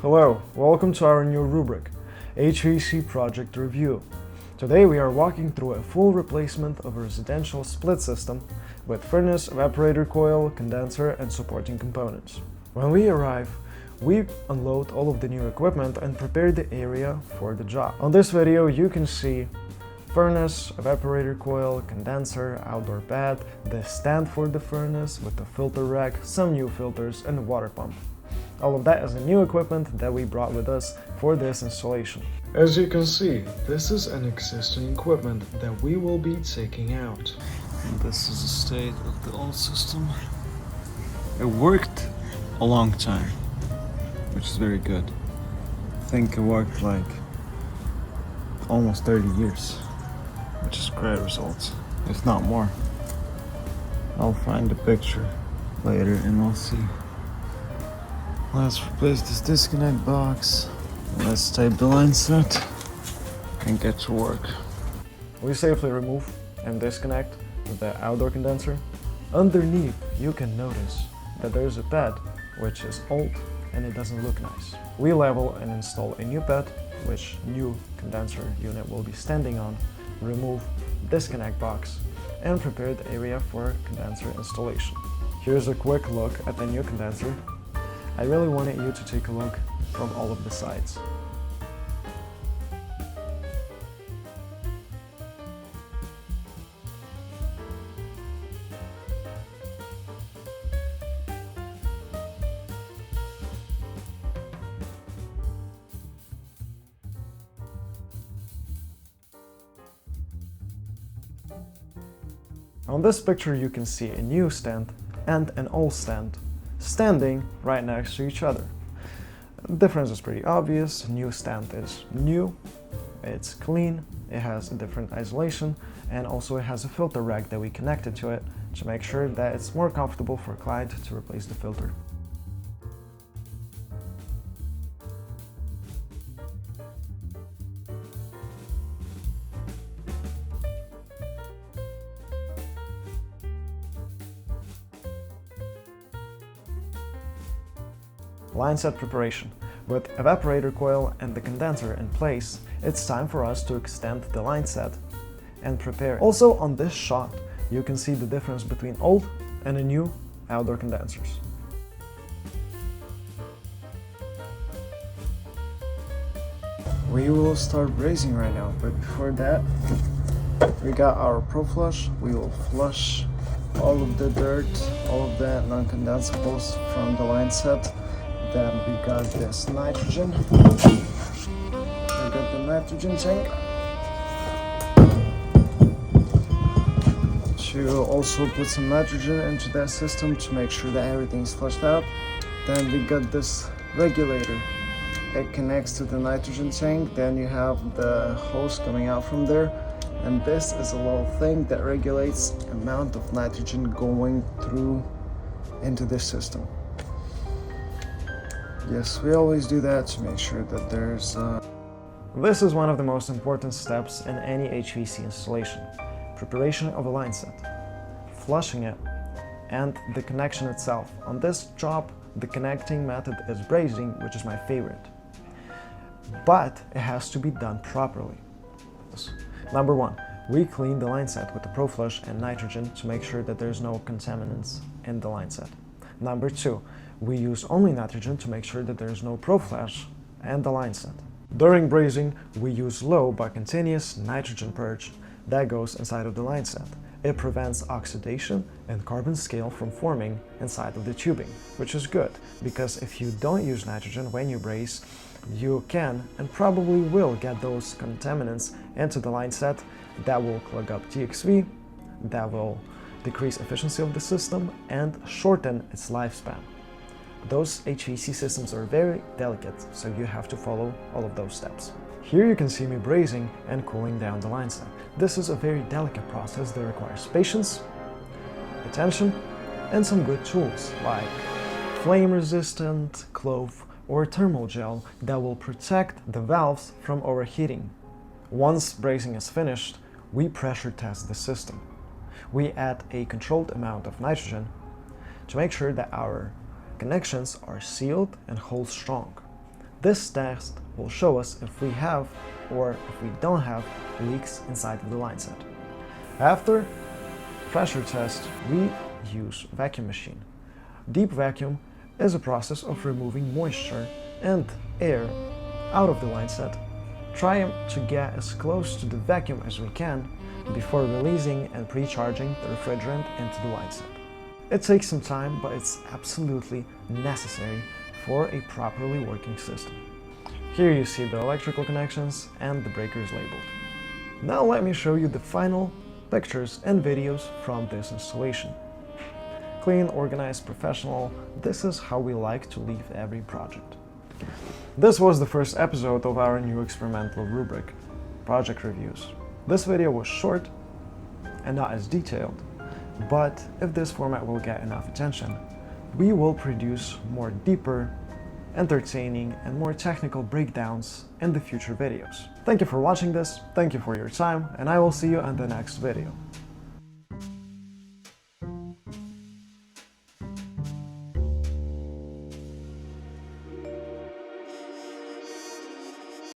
Hello, welcome to our new rubric, HVAC Project Review. Today we are walking through a full replacement of a residential split system with furnace, evaporator coil, condenser and supporting components. When we arrive, we unload all of the new equipment and prepare the area for the job. On this video you can see furnace, evaporator coil, condenser, outdoor bed, the stand for the furnace with the filter rack, some new filters and a water pump. All of that is the new equipment that we brought with us for this installation. As you can see, this is an existing equipment that we will be taking out. And this is the state of the old system. It worked a long time, which is very good. I think it worked like almost 30 years, which is great results, if not more. I'll find a picture later and we'll see. Let's replace this disconnect box. Let's tape the line set and get to work. We safely remove and disconnect the outdoor condenser. Underneath you can notice that there is a bed which is old and it doesn't look nice. We level and install a new bed which new condenser unit will be standing on, remove disconnect box and prepare the area for condenser installation. Here's a quick look at the new condenser. I really wanted you to take a look from all of the sides. On this picture you can see a new stand and an old stand standing right next to each other. The difference is pretty obvious. New stand is new, it's clean, it has a different isolation, and also it has a filter rack that we connected to it to make sure that it's more comfortable for a client to replace the filter. Line set preparation. With evaporator coil and the condenser in place, it's time for us to extend the line set and prepare. Also on this shot, you can see the difference between old and a new outdoor condensers. We will start brazing right now, but before that, we got our Pro Flush. We will flush all of the dirt, all of the non-condensables from the line set. Then we got this nitrogen. We got the nitrogen tank. To also put some nitrogen into that system to make sure that everything's flushed out. Then we got this regulator. It connects to the nitrogen tank. Then you have the hose coming out from there. And this is a little thing that regulates the amount of nitrogen going through into this system. Yes, we always do that to make sure that there's... This is one of the most important steps in any HVAC installation. Preparation of a line set, flushing it, and the connection itself. On this job, the connecting method is brazing, which is my favorite. But it has to be done properly. Number one, we clean the line set with the Pro Flush and nitrogen to make sure that there's no contaminants in the line set. Number two, we use only nitrogen to make sure that there's no Pro Flush and the line set. During brazing, we use low but continuous nitrogen purge that goes inside of the line set. It prevents oxidation and carbon scale from forming inside of the tubing, which is good because if you don't use nitrogen when you braze, you can and probably will get those contaminants into the line set that will clog up TXV, that will decrease efficiency of the system and shorten its lifespan. Those HVAC systems are very delicate, so you have to follow all of those steps. Here you can see me brazing and cooling down the line set. This is a very delicate process that requires patience, attention, and some good tools like flame-resistant cloth or thermal gel that will protect the valves from overheating. Once brazing is finished, we pressure test the system. We add a controlled amount of nitrogen to make sure that our connections are sealed and hold strong. This test will show us if we have or if we don't have leaks inside of the line set. After pressure test, we use vacuum machine. Deep vacuum is a process of removing moisture and air out of the line set. Try to get as close to the vacuum as we can before releasing and pre-charging the refrigerant into the line set. It takes some time, but it's absolutely necessary for a properly working system. Here you see the electrical connections and the breakers labeled. Now let me show you the final pictures and videos from this installation. Clean, organized, professional, this is how we like to leave every project. This was the first episode of our new experimental rubric, Project Reviews. This video was short and not as detailed, but if this format will get enough attention, we will produce more deeper, entertaining, and more technical breakdowns in the future videos. Thank you for watching this, thank you for your time, and I will see you in the next video.